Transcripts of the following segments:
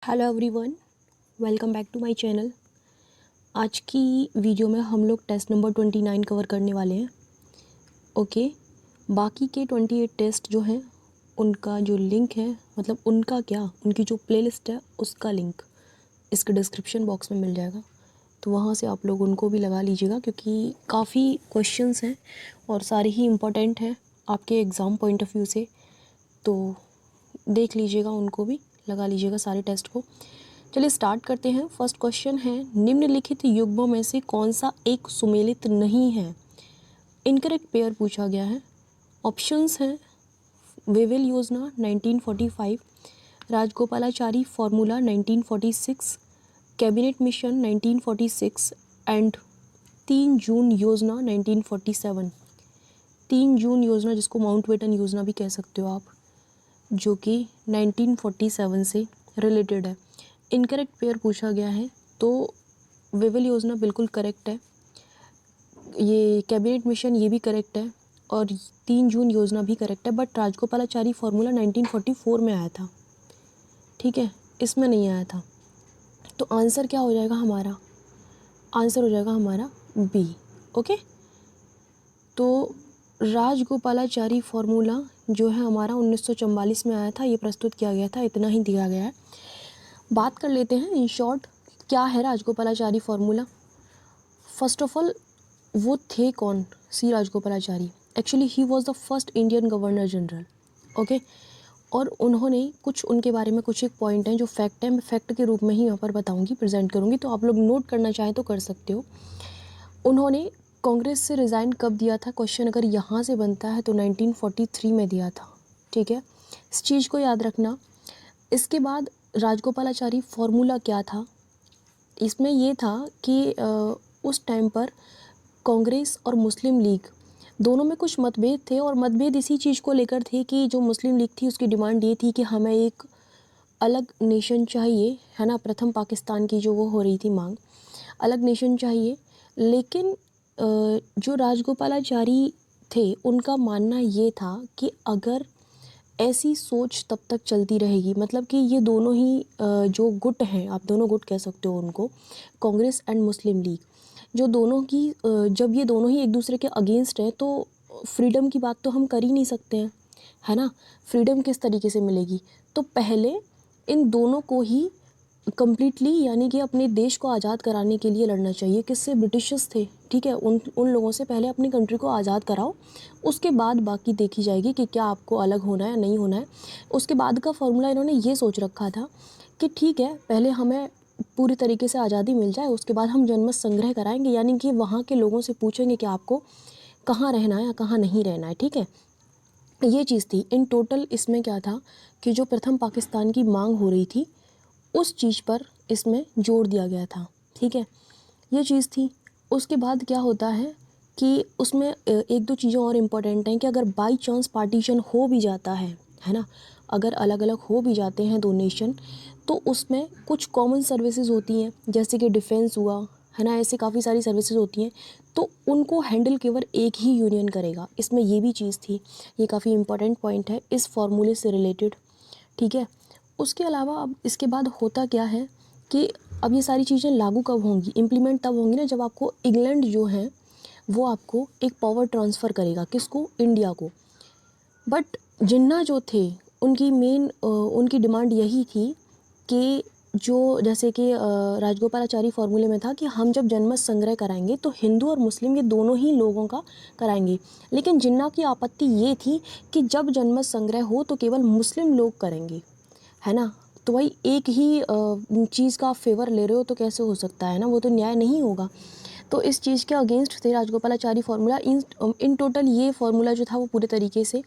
Hello everyone, welcome back to my channel. आज की video में हम लोग टेस्ट नंबर 29 कवर करने वाले हैं। ओके, बाकी के 28 टेस्ट जो हैं उनका जो लिंक है, मतलब उनका क्या, उनकी जो प्लेलिस्ट है उसका लिंक इसके डिस्क्रिप्शन बॉक्स में मिल जाएगा। तो वहाँ से आप लोग उनको भी लगा लीजिएगा, क्योंकि काफ़ी क्वेश्चंस हैं और सारे ही इम्पोर्टेंट हैं आपके एग्ज़ाम पॉइंट ऑफ व्यू से। तो देख लीजिएगा, उनको भी लगा लीजिएगा सारे टेस्ट को। चलिए स्टार्ट करते हैं। फर्स्ट क्वेश्चन है, निम्नलिखित युग्मों में से कौन सा एक सुमेलित नहीं है? इनकरेक्ट पेयर पूछा गया है। ऑप्शंस हैं वेवेल योजना 1945, Rajagopalachari formula 1946, cabinet mission 1946 and 3 जून योजना 1947। 3 जून योजना, जिसको माउंटबेटन योजना भी कह सकते हो आप, जो कि 1947 से रिलेटेड है। इनकरेक्ट पेयर पूछा गया है, तो वेवेल योजना बिल्कुल करेक्ट है, ये कैबिनेट मिशन ये भी करेक्ट है, और 3 जून योजना भी करेक्ट है। बट राजगोपालाचारी फार्मूला 1944 में आया था, ठीक है, इसमें नहीं आया था। तो आंसर क्या हो जाएगा हमारा? आंसर हो जाएगा हमारा बी। ओके, तो राजगोपालाचारी फार्मूला जो है हमारा 1944 में आया था, ये प्रस्तुत किया गया था, इतना ही दिया गया है। बात कर लेते हैं इन शॉर्ट, क्या है Rajagopalachari formula. First of all, वो थे कौन? C Rajagopalachari. Actually he was the first Indian governor general. Okay, और उन्होंने कुछ, उनके बारे में कुछ एक पॉइंट हैं जो फैक्ट है, मैं फैक्ट के रूप में ही यहाँ पर बताऊँगी, प्रेजेंट करूँगी, तो आप लोग नोट करना चाहें तो कर सकते हो। उन्होंने कांग्रेस से रिज़ाइन कब दिया था? क्वेश्चन अगर यहाँ से बनता है तो 1943 में दिया था, ठीक है, इस चीज़ को याद रखना। इसके बाद राजगोपालाचारी फार्मूला क्या था? इसमें ये था कि उस टाइम पर कांग्रेस और मुस्लिम लीग दोनों में कुछ मतभेद थे, और मतभेद इसी चीज़ को लेकर थे कि जो मुस्लिम लीग थी उसकी डिमांड ये थी कि हमें एक अलग नेशन चाहिए, है ना, प्रथम पाकिस्तान की जो वो हो रही थी मांग, अलग नेशन चाहिए। लेकिन जो राजगोपालाचारी थे उनका मानना ये था कि अगर ऐसी सोच तब तक चलती रहेगी, मतलब कि ये दोनों ही जो गुट हैं, आप दोनों गुट कह सकते हो उनको, कांग्रेस एंड मुस्लिम लीग, जो दोनों की जब ये दोनों ही एक दूसरे के अगेंस्ट हैं, तो फ्रीडम की बात तो हम कर ही नहीं सकते हैं, है ना। फ्रीडम किस तरीके से मिलेगी? तो पहले इन दोनों को ही कम्प्लीटली, यानी कि अपने देश को आज़ाद कराने के लिए लड़ना चाहिए। किससे? ब्रिटिशर्स थे, ठीक है, उन लोगों से पहले अपनी कंट्री को आज़ाद कराओ, उसके बाद बाकी देखी जाएगी कि क्या आपको अलग होना है या नहीं होना है। उसके बाद का फॉर्मूला इन्होंने ये सोच रखा था कि ठीक है, पहले हमें पूरी तरीके से आज़ादी मिल जाए, उसके बाद हम जनमत संग्रह कराएंगे, यानी कि वहाँ के लोगों से पूछेंगे कि आपको कहाँ रहना है या कहाँ नहीं रहना है, ठीक है। ये चीज़ थी इन टोटल। इसमें क्या था कि जो प्रथम पाकिस्तान की मांग हो रही थी उस चीज़ पर इसमें जोर दिया गया था, ठीक है, ये चीज़ थी। उसके बाद क्या होता है कि उसमें एक दो चीज़ें और इम्पोर्टेंट हैं कि अगर बाई चांस पार्टीशन हो भी जाता है ना, अगर अलग अलग हो भी जाते हैं दो नेशन, तो उसमें कुछ कॉमन सर्विसेज होती हैं, जैसे कि डिफेंस हुआ, है ना, ऐसे काफ़ी सारी सर्विसेज होती हैं, तो उनको हैंडल केवल एक ही यूनियन करेगा। इसमें ये भी चीज़ थी, ये काफ़ी इंपॉर्टेंट पॉइंट है इस फॉर्मूले से रिलेटेड, ठीक है। उसके अलावा अब इसके बाद होता क्या है कि अब ये सारी चीज़ें लागू कब होंगी, इम्प्लीमेंट तब होंगी ना, जब आपको इंग्लैंड जो है वो आपको एक पावर ट्रांसफ़र करेगा, किसको? इंडिया को। बट जिन्ना जो थे उनकी मेन उनकी डिमांड यही थी कि जो, जैसे कि राजगोपालाचारी फार्मूले में था कि हम जब जनमत संग्रह कराएंगे तो हिंदू और मुस्लिम ये दोनों ही लोगों का कराएंगे, लेकिन जिन्ना की आपत्ति ये थी कि जब जनमत संग्रह हो तो केवल मुस्लिम लोग करेंगे, है ना। तो भाई एक ही चीज़ का आप फेवर ले रहे हो तो कैसे हो सकता है ना, वो तो न्याय नहीं होगा। तो इस चीज़ के अगेंस्ट थे राजगोपालाचारी फार्मूला। इन टोटल ये फार्मूला जो था वो पूरे तरीके से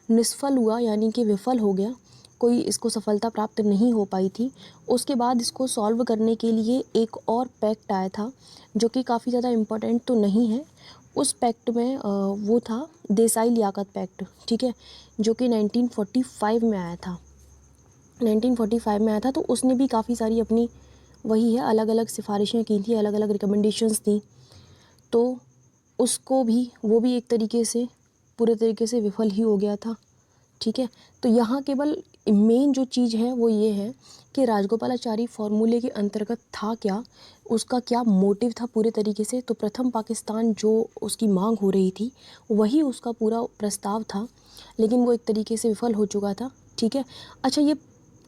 निष्फल हुआ, यानी कि विफल हो गया, कोई इसको सफलता प्राप्त नहीं हो पाई थी। उसके बाद इसको सॉल्व करने के लिए एक और पैक्ट आया था जो कि काफ़ी ज़्यादा इम्पोर्टेंट तो नहीं है। उस पैक्ट में वो था देसाई लियाकत पैक्ट, ठीक है, जो कि 1945 में आया था। 1945 में आया था, तो उसने भी काफ़ी सारी अपनी, वही है, अलग अलग सिफारिशें की थी, अलग अलग रिकमेंडेशंस थी, तो उसको भी, वो भी एक तरीके से पूरे तरीके से विफल ही हो गया था, ठीक है। तो यहाँ केवल मेन जो चीज़ है वो ये है कि राजगोपालाचारी फॉर्मूले के अंतर्गत था क्या, उसका क्या मोटिव था पूरे तरीके से। तो प्रथम पाकिस्तान जो उसकी मांग हो रही थी वही उसका पूरा प्रस्ताव था, लेकिन वो एक तरीके से विफल हो चुका था। ठीक है, अच्छा ये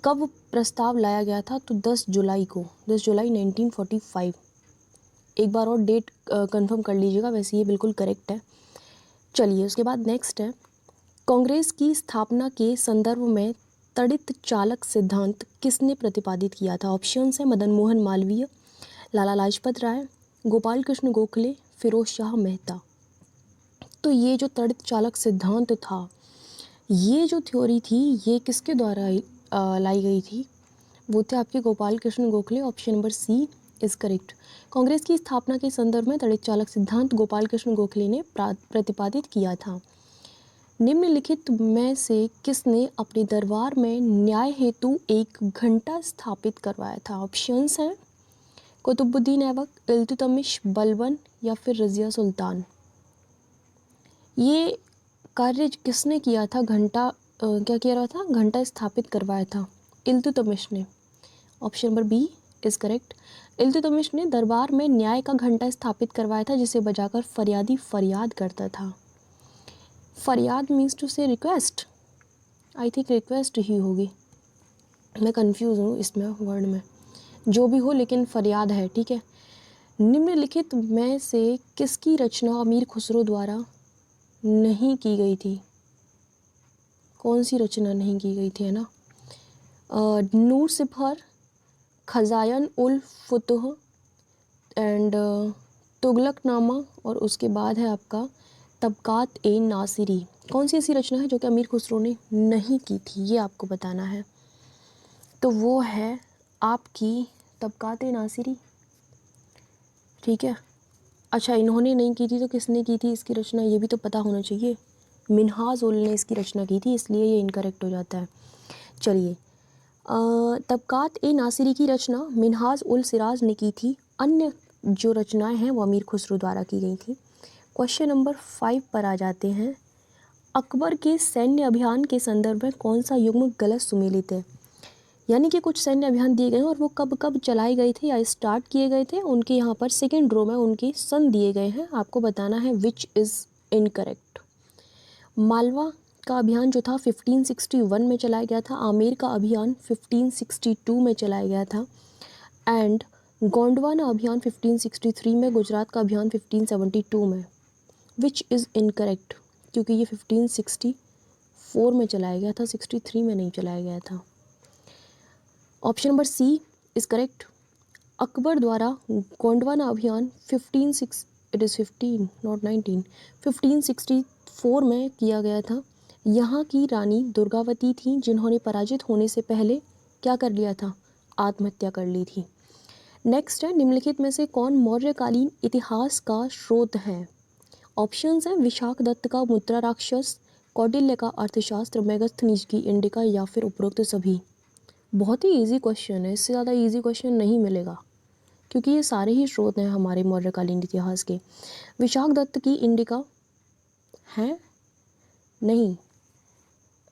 कब प्रस्ताव लाया गया था? तो 10 जुलाई को, 10 जुलाई 1945। एक बार और डेट कंफर्म कर लीजिएगा, वैसे ये बिल्कुल करेक्ट है। चलिए उसके बाद नेक्स्ट है, कांग्रेस की स्थापना के संदर्भ में तड़ित चालक सिद्धांत किसने प्रतिपादित किया था? ऑप्शंस है मदन मोहन मालवीय, लाला लाजपत राय, गोपाल कृष्ण गोखले, फिरोज शाह मेहता। तो ये जो तड़ित चालक सिद्धांत था, ये जो थ्योरी थी, ये किसके द्वारा लाई गई थी? वो थे आपके Gopal Krishna Gokhale. Option number C is correct. Congress की स्थापना के संदर्भ में तड़ित चालक सिद्धांत गोपाल कृष्ण गोखले ने प्रतिपादित किया था। निम्नलिखित में से किसने अपने दरबार में न्याय हेतु एक घंटा स्थापित करवाया था? ऑप्शंस हैं कुतुबुद्दीन ऐबक, इल्तुतमिश, बलबन या फिर रज़िया सुल्तान। ये कार्य किसने किया था? क्या किया रहा था? घंटा स्थापित करवाया था इल्तुतमिश ने। Option number B is correct. Iltutmish ने दरबार में न्याय का घंटा स्थापित करवाया था, जिसे बजाकर फरियादी फरियाद करता था। फरियाद मीन्स टू से रिक्वेस्ट, आई थिंक रिक्वेस्ट ही होगी, मैं कंफ्यूज हूँ इसमें वर्ड में, जो भी हो लेकिन फरियाद है। ठीक है, निम्नलिखित में से किसकी रचना अमीर खुसरो द्वारा नहीं की गई थी? कौन सी रचना नहीं की गई थी, है ना? नूर सिपहर, खजायन उल फुतुह एंड तुगलकनामा, और उसके बाद है आपका तबकात ए नासिरी। कौन सी ऐसी रचना है जो कि अमीर खुसरो ने नहीं की थी, ये आपको बताना है। तो वो है आपकी तबकात ए नासिरी। ठीक है, अच्छा इन्होंने नहीं की थी तो किसने की थी इसकी रचना, ये भी तो पता होना चाहिए। मिन्हाज उल ने इसकी रचना की थी, इसलिए ये इनकरेक्ट हो जाता है। चलिए, तबकात ए नासिरी की रचना मिन्हाज उल सिराज ने की थी। अन्य जो रचनाएं हैं वो अमीर खुसरो द्वारा की गई थी। क्वेश्चन नंबर 5 पर आ जाते हैं। अकबर के सैन्य अभियान के संदर्भ में कौन सा युग्म गलत सुमेलित है? यानी कि कुछ सैन्य अभियान दिए गए हैं और वो कब कब चलाए गए थे या स्टार्ट किए गए थे, उनके यहाँ पर सेकेंड रो में उनके सन दिए गए हैं, आपको बताना है विच इज़ इनकरेक्ट। मालवा का अभियान जो था 1561 में चलाया गया था, आमेर का अभियान 1562 में चलाया गया था, एंड गोंडवाना अभियान 1563 में, गुजरात का अभियान 1572 में। विच इज़ इनकरेक्ट, क्योंकि ये 1564 में चलाया गया था, 63 में नहीं चलाया गया था। Option number C is correct. Akbar द्वारा गोंडवाना अभियान 1564 में किया गया था। यहाँ की रानी दुर्गावती थी, जिन्होंने पराजित होने से पहले क्या कर लिया था? आत्महत्या कर ली थी। नेक्स्ट है, निम्नलिखित में से कौन मौर्यकालीन इतिहास का स्रोत है? ऑप्शंस हैं विशाख दत्त का मुद्रा राक्षस, कौटिल्य का अर्थशास्त्र, मेगस्थनीज की इंडिका या फिर उपरोक्त सभी। बहुत ही इजी क्वेश्चन है, इससे ज़्यादा इजी क्वेश्चन नहीं मिलेगा, क्योंकि ये सारे ही स्रोत हैं हमारे मौर्यकालीन इतिहास के। विशाख दत्त की इंडिका है नहीं,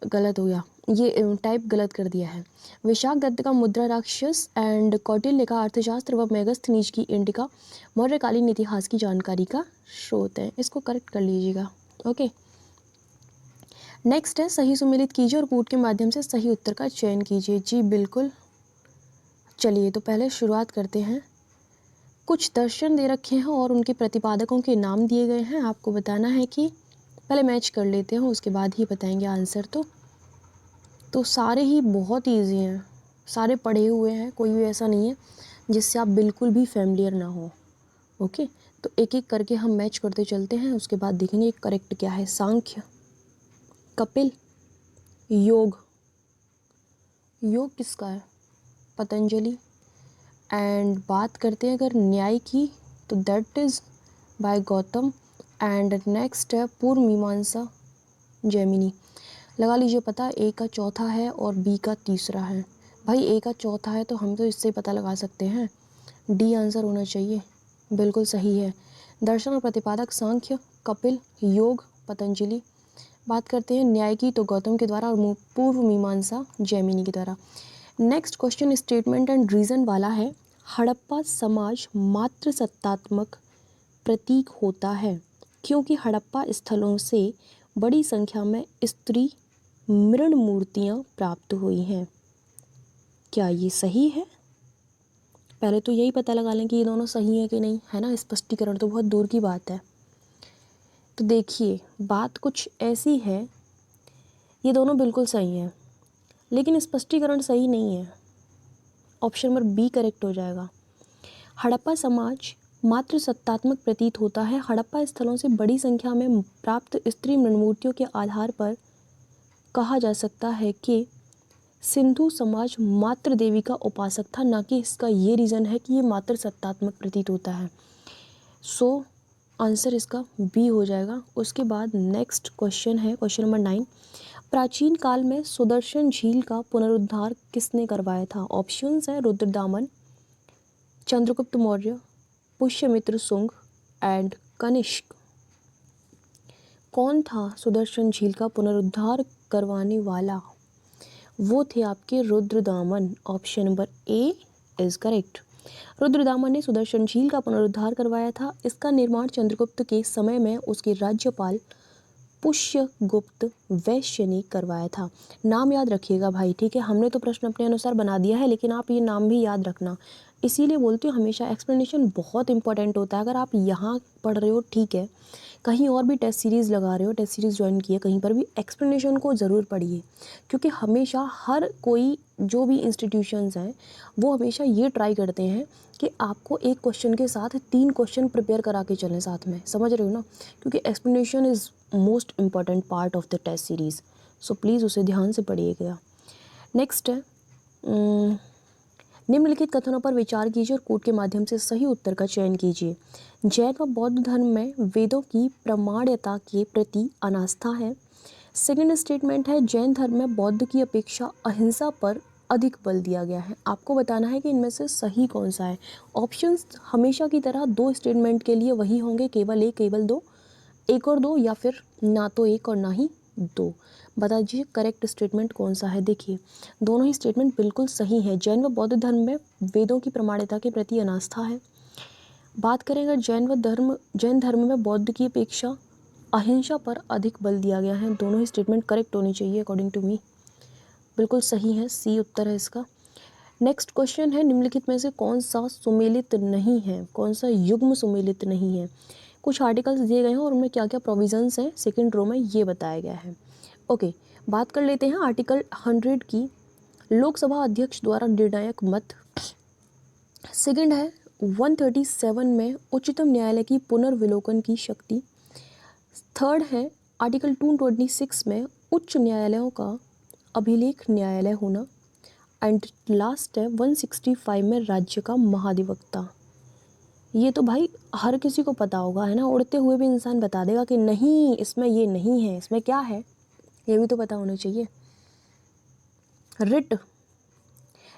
गलत हो गया, ये टाइप गलत कर दिया है। विशाख दत्त का मुद्रा राक्षस एंड कौटिल्य का अर्थशास्त्र व मेगस्थनीज की इंडिका मौर्यकालीन इतिहास की जानकारी का स्रोत है, इसको करेक्ट कर लीजिएगा। ओके, नेक्स्ट है, सही सुमेलित कीजिए और कूट के माध्यम से सही उत्तर का चयन कीजिए। जी बिल्कुल, चलिए तो पहले शुरुआत करते हैं। कुछ दर्शन दे रखे हैं और उनके प्रतिपादकों के नाम दिए गए हैं, आपको बताना है कि पहले मैच कर लेते हैं, उसके बाद ही बताएंगे आंसर। तो सारे ही बहुत ईजी हैं, सारे पढ़े हुए हैं, कोई भी ऐसा नहीं है जिससे आप बिल्कुल भी फैमिलियर ना हो। ओके, तो एक एक करके हम मैच करते चलते हैं, उसके बाद देखेंगे करेक्ट क्या है। सांख्य, कपिल, योग, योग किसका है? पतंजलि। एंड बात करते हैं अगर न्याय की, तो that is by Gautam. And next है पूर्व मीमांसा, जैमिनी। लगा लीजिए पता, ए का चौथा है और बी का तीसरा है। भाई ए का चौथा है तो हम तो इससे पता लगा सकते हैं, डी आंसर होना चाहिए, बिल्कुल सही है। दर्शन और प्रतिपादक सांख्य, कपिल, योग, पतंजलि। बात करते हैं न्याय की तो गौतम के द्वारा और पूर्व मीमांसा जैमिनी के द्वारा। Next question statement and reason वाला है। हड़प्पा समाज मात्र सत्तात्मक प्रतीक होता है क्योंकि हड़प्पा स्थलों से बड़ी संख्या में स्त्री मृण मूर्तियाँ प्राप्त हुई हैं। क्या ये सही है? पहले तो यही पता लगा लें कि ये दोनों सही है कि नहीं, है ना। स्पष्टीकरण तो बहुत दूर की बात है। तो देखिए बात कुछ ऐसी है, ये दोनों बिल्कुल सही हैं लेकिन स्पष्टीकरण सही नहीं है। ऑप्शन नंबर बी करेक्ट हो जाएगा। हड़प्पा समाज मात्र सत्तात्मक प्रतीत होता है। हड़प्पा स्थलों से बड़ी संख्या में प्राप्त स्त्री मृणमूर्तियों के आधार पर कहा जा सकता है कि सिंधु समाज मात्र देवी का उपासक था, ना कि इसका ये रीज़न है कि ये मात्र सत्तात्मक प्रतीत होता है। सो आंसर इसका बी हो जाएगा। उसके बाद नेक्स्ट क्वेश्चन है क्वेश्चन नंबर 9। प्राचीन काल में सुदर्शन झील का पुनरुद्धार किसने करवाया था? ऑप्शंस हैं रुद्रदामन, चंद्रगुप्त मौर्य, पुष्यमित्र शुंग एंड कनिष्क। कौन था सुदर्शन झील का पुनरुद्धार करवाने वाला? वो थे आपके Rudradaman. Option number A is correct. Rudradaman ने सुदर्शन झील का पुनरुद्धार करवाया था। इसका निर्माण चंद्रगुप्त के समय में उसके राज्यपाल पुष्यगुप्त वैश्य ने करवाया था। नाम याद रखिएगा भाई, ठीक है। हमने तो प्रश्न अपने अनुसार बना दिया है लेकिन आप ये नाम भी याद रखना। इसीलिए बोलती हूँ हमेशा एक्सप्लेनेशन बहुत इंपॉर्टेंट होता है। अगर आप यहाँ पढ़ रहे हो ठीक है, कहीं और भी टेस्ट सीरीज़ लगा रहे हो, टेस्ट सीरीज़ ज्वाइन किए, कहीं पर भी एक्सप्लेनेशन को ज़रूर पढ़िए क्योंकि हमेशा हर कोई जो भी इंस्टीट्यूशंस हैं वो हमेशा ये ट्राई करते हैं कि आपको एक क्वेश्चन के साथ 3 क्वेश्चन प्रिपेयर करा के चलें साथ में, समझ रहे हो ना। क्योंकि explanation is most important part of the test series, so please उसे ध्यान से पढ़िएगा। नेक्स्ट है निम्नलिखित कथनों पर विचार कीजिए और कोड के माध्यम से सही उत्तर का चयन कीजिए। जैन व बौद्ध धर्म में वेदों की प्रामाण्यता के प्रति अनास्था है। सेकंड स्टेटमेंट है जैन धर्म में बौद्ध की अपेक्षा अहिंसा पर अधिक बल दिया गया है। आपको बताना है कि इनमें से सही कौन सा है। ऑप्शंस हमेशा की तरह 2 स्टेटमेंट के लिए वही होंगे, केवल एक, केवल 2, एक और 2 या फिर ना तो एक और ना ही 2। बता दीजिए करेक्ट स्टेटमेंट कौन सा है। देखिए दोनों ही स्टेटमेंट बिल्कुल सही है। जैन व बौद्ध धर्म में वेदों की प्रामाण्यता के प्रति अनास्था है। बात करें अगर जैन धर्म में बौद्ध की अपेक्षा अहिंसा पर अधिक बल दिया गया है। दोनों ही स्टेटमेंट करेक्ट होनी चाहिए अकॉर्डिंग टू मी, बिल्कुल सही है। सी उत्तर है इसका। नेक्स्ट क्वेश्चन है निम्नलिखित में से कौन सा सुमेलित नहीं है, कौन सा युग्म सुमेलित नहीं है। कुछ आर्टिकल्स दिए गए हैं और उनमें क्या क्या प्रोविजंस हैं सेकंड रो में ये बताया गया है। ओके, बात कर लेते हैं आर्टिकल 100 की, लोकसभा अध्यक्ष द्वारा निर्णायक मत। सेकंड है 137 में उच्चतम न्यायालय की पुनर्विलोकन की शक्ति। थर्ड है आर्टिकल 226 में उच्च न्यायालयों का अभिलेख न्यायालय होना। एंड लास्ट है 165 में राज्य का महाधिवक्ता। ये तो भाई हर किसी को पता होगा, है ना। उड़ते हुए भी इंसान बता देगा कि नहीं इसमें ये नहीं है, इसमें क्या है, ये भी तो पता होना चाहिए। रिट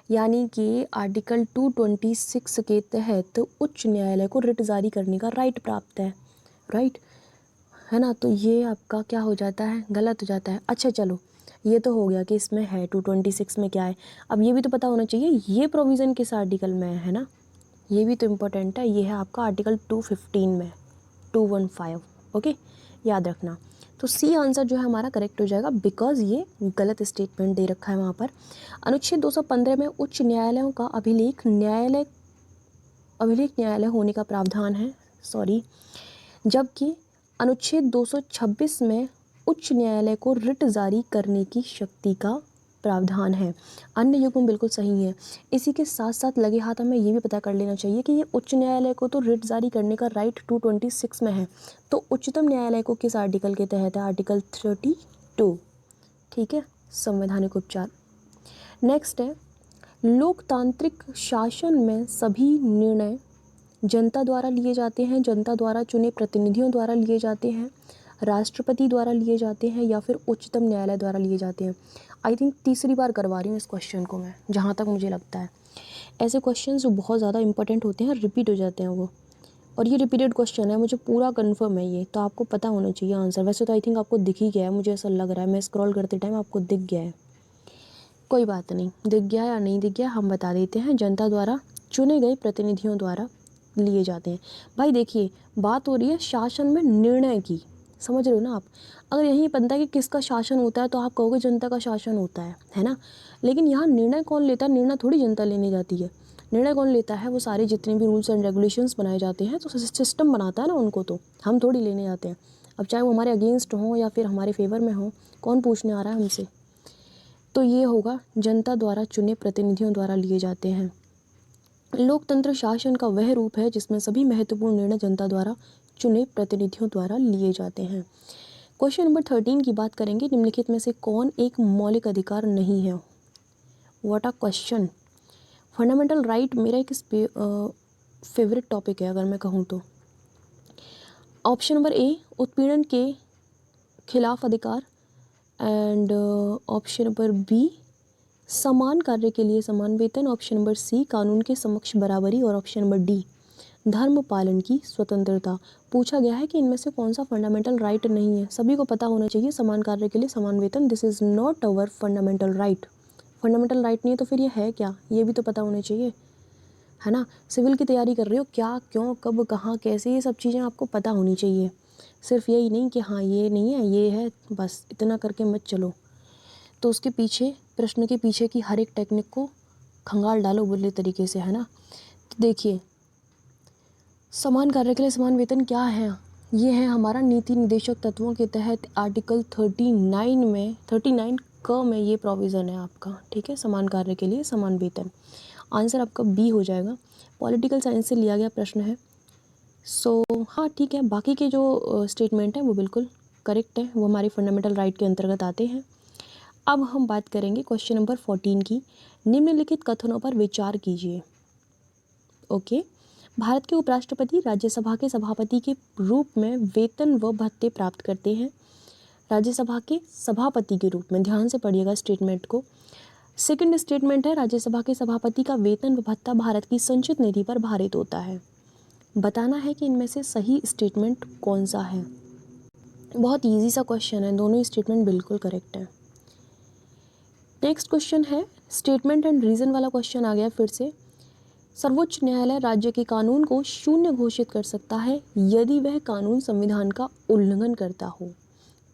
यानी कि आर्टिकल 226 के तहत उच्च न्यायालय को रिट जारी करने का राइट प्राप्त है, राइट, है ना। तो ये आपका क्या हो जाता है, गलत हो जाता है। अच्छा चलो ये तो हो गया कि इसमें है 226 में क्या है। अब ये भी तो पता होना चाहिए ये प्रोविज़न किस आर्टिकल में है ना, ये भी तो इम्पोर्टेंट है। ये है आपका आर्टिकल 215 में 215, ओके, याद रखना। तो सी आंसर जो है हमारा करेक्ट हो जाएगा बिकॉज ये गलत स्टेटमेंट दे रखा है वहाँ पर। अनुच्छेद 215 में उच्च न्यायालयों का अभिलेख न्यायालय होने का प्रावधान है, सॉरी, जबकि अनुच्छेद 226 में उच्च न्यायालय को रिट जारी करने की शक्ति का प्रावधान है। अन्य युग्म बिल्कुल सही है। इसी के साथ साथ लगे हाथ हमें ये भी पता कर लेना चाहिए कि ये उच्च न्यायालय को तो रिट जारी करने का राइट 226 में है, तो उच्चतम न्यायालय को किस आर्टिकल के तहत है, आर्टिकल 32, ठीक है, संवैधानिक उपचार। नेक्स्ट है लोकतांत्रिक शासन में सभी निर्णय जनता द्वारा लिए जाते हैं, जनता द्वारा चुने प्रतिनिधियों द्वारा लिए जाते हैं, राष्ट्रपति द्वारा लिए जाते हैं या फिर उच्चतम न्यायालय द्वारा लिए जाते हैं। आई थिंक तीसरी बार करवा रही हूँ इस क्वेश्चन को मैं, जहाँ तक मुझे लगता है। ऐसे क्वेश्चन जो बहुत ज़्यादा इंपॉर्टेंट होते हैं रिपीट हो जाते हैं वो, और ये रिपीटेड क्वेश्चन है, मुझे पूरा कंफर्म है ये, तो आपको पता होना चाहिए आंसर। वैसे तो आई थिंक आपको दिख ही गया है, मुझे ऐसा लग रहा है, मैं स्क्रॉल करते टाइम आपको दिख गया है। कोई बात नहीं, दिख गया या नहीं दिख गया हम बता देते हैं। जनता द्वारा चुने गए प्रतिनिधियों द्वारा लिए जाते हैं। भाई देखिए, बात हो रही है शासन में निर्णय की, समझ रहे हो ना आप। अगर यही बनता है कि किसका शासन होता है तो आप कहोगे जनता का शासन होता है ना। लेकिन यहाँ निर्णय कौन लेता है? निर्णय थोड़ी जनता लेने जाती है। निर्णय कौन लेता है? वो सारे जितने भी रूल्स एंड रेगुलेशंस बनाए जाते हैं तो सिस्टम बनाता है ना उनको, तो हम थोड़ी लेने जाते हैं। अब चाहे वो हमारे अगेंस्ट हों या फिर हमारे फेवर में हों, कौन पूछने आ रहा है हमसे। तो ये होगा जनता द्वारा चुने प्रतिनिधियों द्वारा लिए जाते हैं। लोकतंत्र शासन का वह रूप है जिसमें सभी महत्वपूर्ण निर्णय जनता द्वारा चुने प्रतिनिधियों द्वारा लिए जाते हैं। क्वेश्चन नंबर 13 की बात करेंगे। निम्नलिखित में से कौन एक मौलिक अधिकार नहीं है? What a question. Fundamental right मेरा एक फेवरेट टॉपिक है अगर मैं कहूँ तो। ऑप्शन नंबर ए, उत्पीड़न के खिलाफ अधिकार, एंड ऑप्शन नंबर बी, समान कार्य के लिए समान वेतन, ऑप्शन नंबर सी, कानून के समक्ष बराबरी, और ऑप्शन नंबर डी, धर्म पालन की स्वतंत्रता। पूछा गया है कि इनमें से कौन सा फंडामेंटल राइट नहीं है। सभी को पता होना चाहिए समान कार्य के लिए समान वेतन, this is not our fundamental right. Fundamental right नहीं है तो फिर ये है क्या, ये भी तो पता होना चाहिए, है ना। सिविल की तैयारी कर रहे हो, क्या, क्यों, कब, कहाँ, कैसे, ये सब चीज़ें आपको पता होनी चाहिए। सिर्फ यही नहीं कि हाँ ये नहीं है ये है, बस इतना करके मत चलो। तो उसके पीछे, प्रश्न के पीछे की हर एक टेक्निक को खंगाल डालो बुरे तरीके से, है ना। तो देखिए, समान कार्य के लिए समान वेतन क्या है? ये है हमारा नीति निर्देशक तत्वों के तहत आर्टिकल 39 क में ये प्रोविज़न है आपका, ठीक है। समान कार्य के लिए समान वेतन, आंसर आपका बी हो जाएगा। पॉलिटिकल साइंस से लिया गया प्रश्न है। सो हाँ ठीक है, बाकी के जो स्टेटमेंट हैं वो बिल्कुल करेक्ट है, वो हमारी फंडामेंटल राइट के अंतर्गत आते हैं। अब हम बात करेंगे क्वेश्चन नंबर 14 की। निम्नलिखित कथनों पर विचार कीजिए। ओके, भारत के उपराष्ट्रपति राज्यसभा के सभापति के रूप में वेतन व भत्ते प्राप्त करते हैं। राज्यसभा के सभापति के रूप में, ध्यान से पढ़िएगा स्टेटमेंट को। सेकंड स्टेटमेंट है, राज्यसभा के सभापति का वेतन व भत्ता भारत की संचित निधि पर भारित होता है। बताना है कि इनमें से सही स्टेटमेंट कौन सा है। बहुत ईजी सा क्वेश्चन है, दोनों ही स्टेटमेंट बिल्कुल करेक्ट है। नेक्स्ट क्वेश्चन है, स्टेटमेंट एंड रीज़न वाला क्वेश्चन आ गया फिर से। सर्वोच्च न्यायालय राज्य के कानून को शून्य घोषित कर सकता है यदि वह कानून संविधान का उल्लंघन करता हो,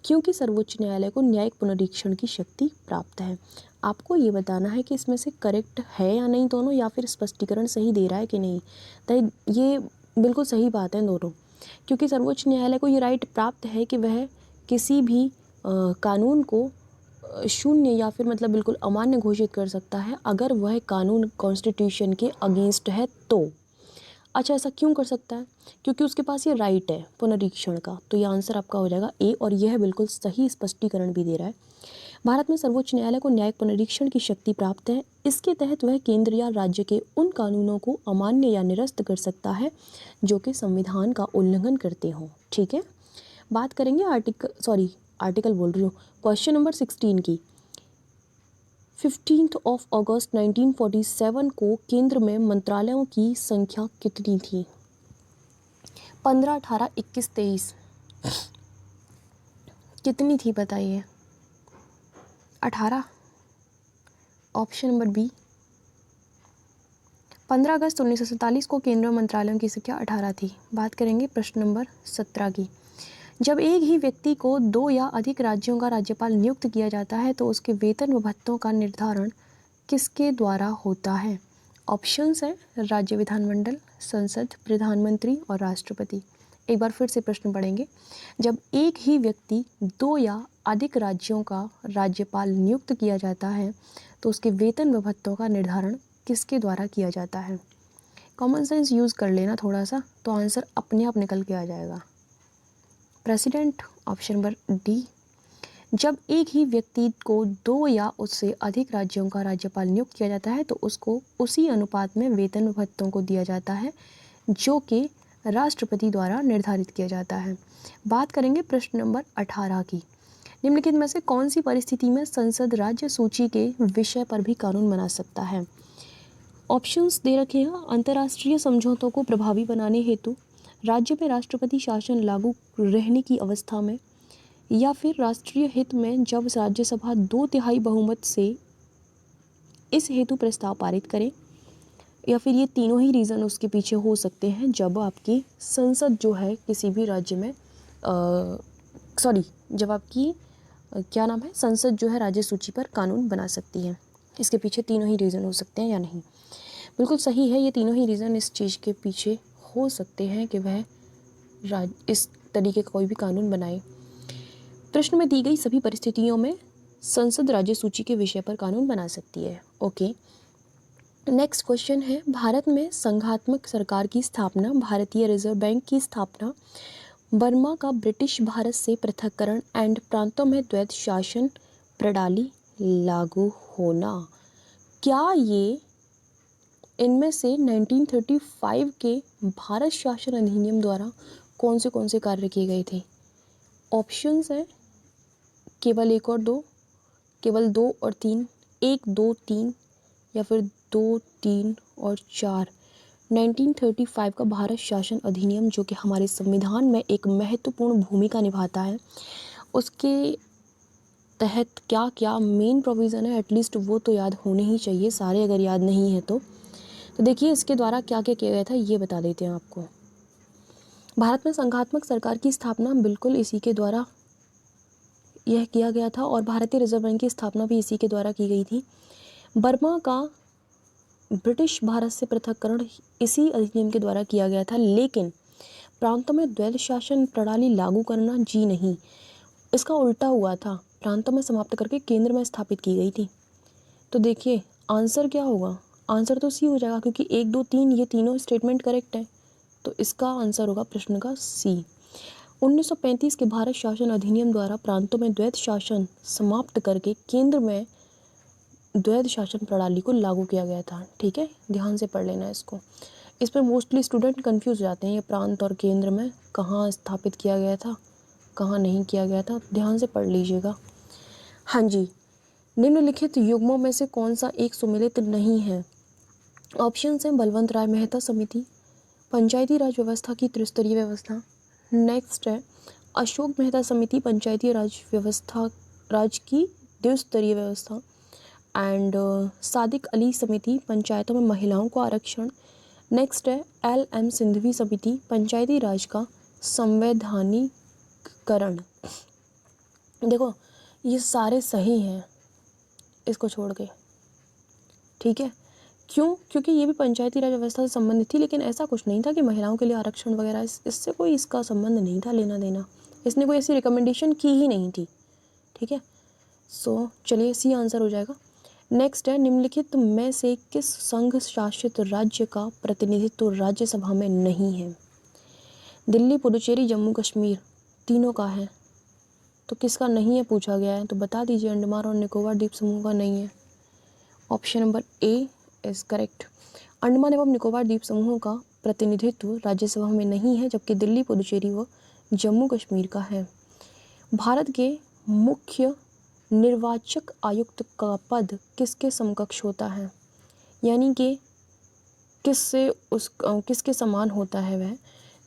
क्योंकि सर्वोच्च न्यायालय को न्यायिक पुनरीक्षण की शक्ति प्राप्त है। आपको ये बताना है कि इसमें से करेक्ट है या नहीं दोनों, या फिर स्पष्टीकरण सही दे रहा है कि नहीं। तो ये बिल्कुल सही बात है दोनों, क्योंकि सर्वोच्च न्यायालय को ये राइट प्राप्त है कि वह किसी भी कानून को शून्य या फिर मतलब बिल्कुल अमान्य घोषित कर सकता है अगर वह कानून कॉन्स्टिट्यूशन के अगेंस्ट है तो। अच्छा, ऐसा क्यों कर सकता है? क्योंकि उसके पास ये राइट है पुनरीक्षण का। तो ये आंसर आपका हो जाएगा ए, और यह बिल्कुल सही स्पष्टीकरण भी दे रहा है। भारत में सर्वोच्च न्यायालय को न्यायिक पुनरीक्षण की शक्ति प्राप्त है। इसके तहत वह केंद्र या राज्य के उन कानूनों को अमान्य या निरस्त कर सकता है जो कि संविधान का उल्लंघन करते हों, ठीक है। बात करेंगे आर्टिकल बोल रही हूँ, क्वेश्चन नंबर 16 की। 15 अगस्त 1947 को केंद्र में मंत्रालयों की संख्या कितनी थी? 15, 18, 21, 23 कितनी थी बताइए? 18, ऑप्शन नंबर बी। 15 अगस्त 1947 को केंद्रीय मंत्रालयों की संख्या 18 थी। बात करेंगे प्रश्न नंबर 17 की। जब एक ही व्यक्ति को 2 या अधिक राज्यों का राज्यपाल नियुक्त किया जाता है तो उसके वेतन व भत्तों का निर्धारण किसके द्वारा होता है? ऑप्शंस है राज्य विधानमंडल, संसद, प्रधानमंत्री और राष्ट्रपति। एक बार फिर से प्रश्न पढ़ेंगे। जब एक ही व्यक्ति 2 या अधिक राज्यों का राज्यपाल नियुक्त किया जाता है तो उसके वेतन व भत्तों का निर्धारण किसके द्वारा किया जाता है? कॉमन सेंस यूज़ कर लेना थोड़ा सा, तो आंसर अपने आप निकल के आ जाएगा। President, option number D. जब एक ही व्यक्ति को 2 या उससे अधिक राज्यों का राज्यपाल नियुक्त किया जाता है तो उसको उसी अनुपात में वेतन व भत्तों को दिया जाता है जो कि राष्ट्रपति द्वारा निर्धारित किया जाता है। बात करेंगे प्रश्न नंबर 18 की। निम्नलिखित में से कौन सी परिस्थिति में संसद राज्य सूची के विषय पर भी कानून बना सकता है? ऑप्शंस दे रखे हैं। अंतर्राष्ट्रीय समझौतों को प्रभावी बनाने हेतु, राज्य में राष्ट्रपति शासन लागू रहने की अवस्था में, या फिर राष्ट्रीय हित में जब राज्यसभा 2/3 बहुमत से इस हेतु प्रस्ताव पारित करे, या फिर ये तीनों ही रीज़न उसके पीछे हो सकते हैं जब आपकी संसद जो है किसी भी राज्य में जब आपकी क्या नाम है, संसद जो है राज्य सूची पर कानून बना सकती है। इसके पीछे तीनों ही रीज़न हो सकते हैं या नहीं। बिल्कुल सही है, ये तीनों ही रीज़न इस चीज़ के पीछे हो सकते हैं कि वह इस तरीके का कोई भी कानून बनाए। प्रश्न में दी गई सभी परिस्थितियों में संसद राज्य सूची के विषय पर कानून बना सकती है। ओके, नेक्स्ट क्वेश्चन है, भारत में संघात्मक सरकार की स्थापना, भारतीय रिजर्व बैंक की स्थापना, बर्मा का ब्रिटिश भारत से पृथक्करण एंड प्रांतों में द्वैध शासन प्रणाली लागू होना, क्या ये इनमें से 1935 के भारत शासन अधिनियम द्वारा कौन से कार्य किए गए थे? ऑप्शंस हैं केवल 1 और 2, केवल 2 और 3, 1, 2, 3, या फिर 2, 3 और 4। 1935 का भारत शासन अधिनियम जो कि हमारे संविधान में एक महत्वपूर्ण भूमिका निभाता है, उसके तहत क्या क्या मेन प्रोविज़न है, एटलीस्ट वो तो याद होने ही चाहिए, सारे अगर याद नहीं है तो देखिए इसके द्वारा क्या क्या किया गया था ये बता देते हैं आपको। भारत में संघात्मक सरकार की स्थापना बिल्कुल इसी के द्वारा यह किया गया था, और भारतीय रिजर्व बैंक की स्थापना भी इसी के द्वारा की गई थी। बर्मा का ब्रिटिश भारत से पृथक्करण इसी अधिनियम के द्वारा किया गया था, लेकिन प्रांतों में द्वैध शासन प्रणाली लागू करना जी नहीं, इसका उल्टा हुआ था, प्रांतों में समाप्त करके केंद्र में स्थापित की गई थी। तो देखिए आंसर क्या होगा, आंसर तो सी हो जाएगा, क्योंकि 1, 2, 3 ये तीनों स्टेटमेंट करेक्ट है, तो इसका आंसर होगा प्रश्न का सी। 1935 के भारत शासन अधिनियम द्वारा प्रांतों में द्वैध शासन समाप्त करके केंद्र में द्वैध शासन प्रणाली को लागू किया गया था। ठीक है, ध्यान से पढ़ लेना इसको, इस पर मोस्टली स्टूडेंट कंफ्यूज जाते हैं, ये प्रांत और केंद्र में कहाँ स्थापित किया गया था, कहाँ नहीं किया गया था, ध्यान से पढ़ लीजिएगा। हाँ जी, निम्नलिखित युग्मों में से कौन सा एक सुमेलित नहीं है? ऑप्शन हैं बलवंत राय मेहता समिति, पंचायती राज व्यवस्था की त्रिस्तरीय व्यवस्था, नेक्स्ट है अशोक मेहता समिति, पंचायती राज व्यवस्था राज की द्विस्तरीय व्यवस्था, एंड सादिक अली समिति, पंचायतों में महिलाओं को आरक्षण, नेक्स्ट है LM सिंघवी समिति, पंचायती राज का संवैधानिकरण। देखो ये सारे सही हैं इसको छोड़ के, ठीक है, क्यों? क्योंकि ये भी पंचायती राज व्यवस्था से संबंधित थी, लेकिन ऐसा कुछ नहीं था कि महिलाओं के लिए आरक्षण वगैरह, इससे कोई इसका संबंध नहीं था, लेना देना, इसने कोई ऐसी रिकमेंडेशन की ही नहीं थी। ठीक है, सो चलिए सी आंसर हो जाएगा। नेक्स्ट है निम्नलिखित में से किस संघ शासित राज्य का प्रतिनिधित्व राज्यसभा में नहीं है? दिल्ली, पुडुचेरी, जम्मू कश्मीर, तीनों का है, तो किसका नहीं है पूछा गया है, तो बता दीजिए। अंडमान और निकोबार द्वीप समूह का नहीं है, option number A is correct. Andaman एवं निकोबार द्वीप समूह का प्रतिनिधित्व राज्यसभा में नहीं है, जबकि दिल्ली, पुडुचेरी व जम्मू कश्मीर का है। भारत के मुख्य निर्वाचक आयुक्त का पद किसके समकक्ष होता है, यानी कि किसके समान होता है वह?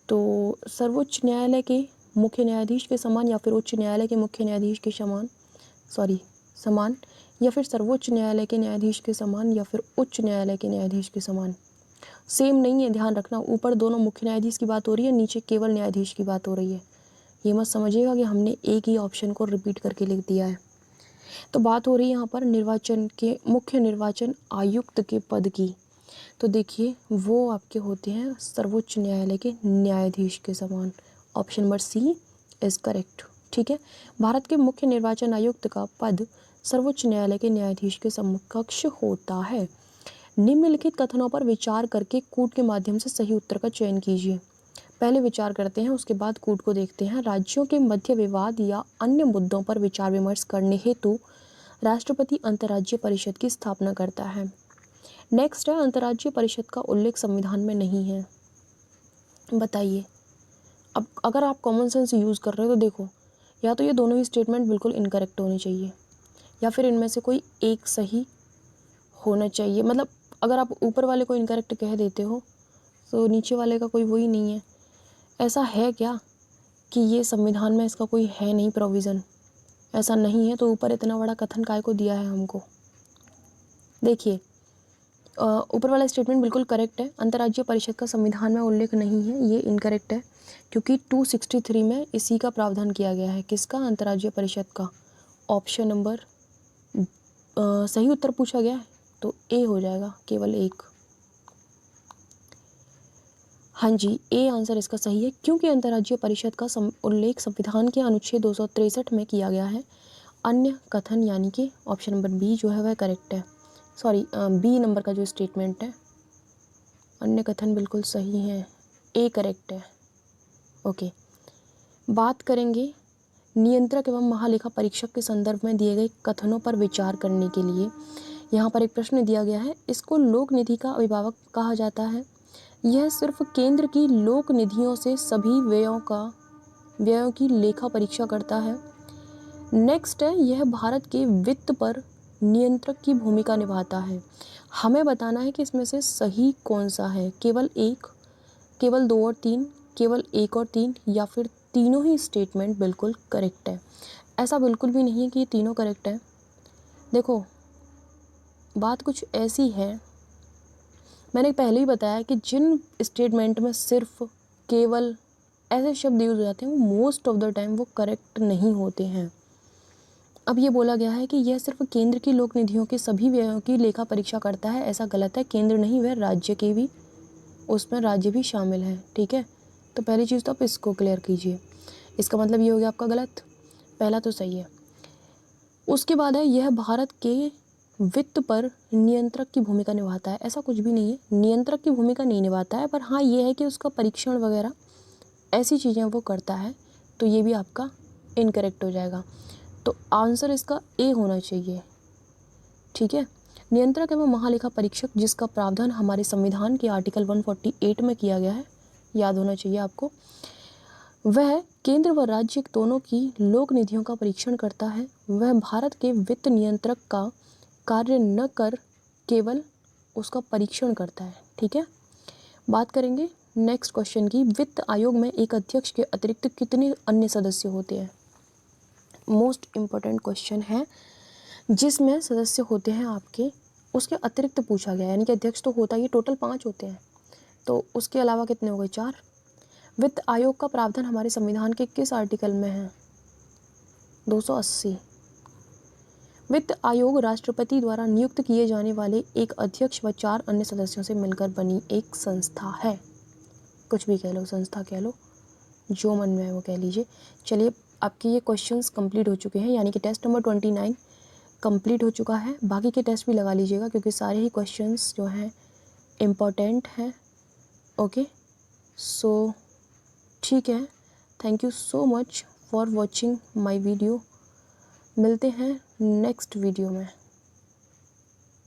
तो सर्वोच्च न्यायालय के मुख्य न्यायाधीश के समान, या फिर उच्च न्यायालय के मुख्य न्यायाधीश के समान, या फिर सर्वोच्च न्यायालय के न्यायाधीश के समान, या फिर उच्च न्यायालय के न्यायाधीश के समान। सेम नहीं है, ध्यान रखना, ऊपर दोनों मुख्य न्यायाधीश की बात हो रही है, नीचे केवल न्यायाधीश की बात हो रही है। ये मत समझिएगा कि हमने एक ही ऑप्शन को रिपीट करके लिख दिया है। तो बात हो रही है यहाँ पर मुख्य निर्वाचन आयुक्त के पद की, तो देखिए वो आपके होते हैं सर्वोच्च न्यायालय के न्यायाधीश के समान, option number C is correct. ठीक है, भारत के मुख्य निर्वाचन आयुक्त का पद सर्वोच्च न्यायालय के न्यायाधीश के समकक्ष होता है। निम्नलिखित कथनों पर विचार करके कूट के माध्यम से सही उत्तर का चयन कीजिए। पहले विचार करते हैं, उसके बाद कूट को देखते हैं। राज्यों के मध्य विवाद या अन्य मुद्दों पर विचार विमर्श करने हेतु राष्ट्रपति अंतर्राज्यीय परिषद की स्थापना करता है। नेक्स्ट है अंतर्राज्यीय परिषद का उल्लेख संविधान में नहीं है। बताइए, अब अगर आप कॉमन सेंस यूज़ कर रहे हो तो देखो, या तो ये दोनों ही स्टेटमेंट बिल्कुल इनकरेक्ट होने चाहिए, या फिर इनमें से कोई एक सही होना चाहिए। मतलब अगर आप ऊपर वाले को इनकरेक्ट कह देते हो तो नीचे वाले का कोई वही नहीं है, ऐसा है क्या कि ये संविधान में इसका कोई है नहीं प्रोविज़न? ऐसा नहीं है तो ऊपर इतना बड़ा कथन काय को दिया है हमको? देखिए, ऊपर वाला स्टेटमेंट बिल्कुल करेक्ट है। अंतर्राज्यीय परिषद का संविधान में उल्लेख नहीं है, ये इनकरेक्ट है, क्योंकि 263 में इसी का प्रावधान किया गया है। किसका? अंतर्राज्यीय परिषद का। ऑप्शन नंबर सही उत्तर पूछा गया है तो ए हो जाएगा, केवल एक। हाँ जी, ए आंसर इसका सही है, क्योंकि अंतर्राज्यीय परिषद का उल्लेख संविधान के अनुच्छेद 263 में किया गया है। अन्य कथन यानी कि ऑप्शन नंबर बी जो है वह करेक्ट है। सॉरी, बी नंबर का जो स्टेटमेंट है, अन्य कथन बिल्कुल सही है, ए करेक्ट है। ओके, बात करेंगे नियंत्रक एवं महालेखा परीक्षक के संदर्भ में दिए गए कथनों पर विचार करने के लिए। यहाँ पर एक प्रश्न दिया गया है, इसको लोक निधि का अभिभावक कहा जाता है। यह सिर्फ केंद्र की लोक निधियों से सभी व्ययों की लेखा परीक्षा करता है। नेक्स्ट है, यह भारत के वित्त पर नियंत्रक की भूमिका निभाता है। हमें बताना है कि इसमें से सही कौन सा है, केवल एक, केवल दो और तीन, केवल एक और तीन, या फिर तीनों ही स्टेटमेंट बिल्कुल करेक्ट है। ऐसा बिल्कुल भी नहीं है कि ये तीनों करेक्ट है। देखो, बात कुछ ऐसी है, मैंने पहले ही बताया कि जिन स्टेटमेंट में सिर्फ केवल ऐसे शब्द यूज हो जाते हैं वो मोस्ट ऑफ द टाइम वो करेक्ट नहीं होते हैं। अब ये बोला गया है कि यह सिर्फ केंद्र की लोक निधियों के सभी व्ययों की लेखा परीक्षा करता है, ऐसा गलत है। केंद्र नहीं, वह राज्य के भी, उसमें राज्य भी शामिल है। ठीक है, तो पहली चीज़ तो आप इसको क्लियर कीजिए। इसका मतलब ये हो गया आपका गलत, पहला तो सही है। उसके बाद है, यह भारत के वित्त पर नियंत्रक की भूमिका निभाता है। ऐसा कुछ भी नहीं है, नियंत्रक की भूमिका नहीं निभाता है, पर हाँ ये है कि उसका परीक्षण वगैरह ऐसी चीज़ें वो करता है, तो ये भी आपका इनकरेक्ट हो जाएगा। तो आंसर इसका ए होना चाहिए। ठीक है, नियंत्रक एवं महालेखा परीक्षक जिसका प्रावधान हमारे संविधान के आर्टिकल 148 में किया गया है, याद होना चाहिए आपको, वह केंद्र व राज्य दोनों की लोक निधियों का परीक्षण करता है। वह भारत के वित्त नियंत्रक का कार्य न कर केवल उसका परीक्षण करता है। ठीक है, बात करेंगे नेक्स्ट क्वेश्चन की। वित्त आयोग में एक अध्यक्ष के अतिरिक्त कितने अन्य सदस्य होते हैं? मोस्ट इम्पोर्टेंट क्वेश्चन है, जिसमें सदस्य होते हैं आपके, उसके अतिरिक्त पूछा गया, यानी कि अध्यक्ष तो होता ही, टोटल 5 होते हैं, तो उसके अलावा कितने हो गए? 4। वित्त आयोग का प्रावधान हमारे संविधान के किस आर्टिकल में है? 280। वित्त आयोग राष्ट्रपति द्वारा नियुक्त किए जाने वाले एक अध्यक्ष व 4 अन्य सदस्यों से मिलकर बनी एक संस्था है। कुछ भी कह लो, संस्था कह लो, जो मन में है वो कह लीजिए। चलिए, आपके ये क्वेश्चंस कंप्लीट हो चुके हैं, यानी कि टेस्ट नंबर 29 कंप्लीट हो चुका है। बाकी के टेस्ट भी लगा लीजिएगा, क्योंकि सारे ही क्वेश्चंस जो हैं इम्पोर्टेंट हैं। ओके, सो ठीक है, thank you so much for watching my video. मिलते हैं नेक्स्ट वीडियो में।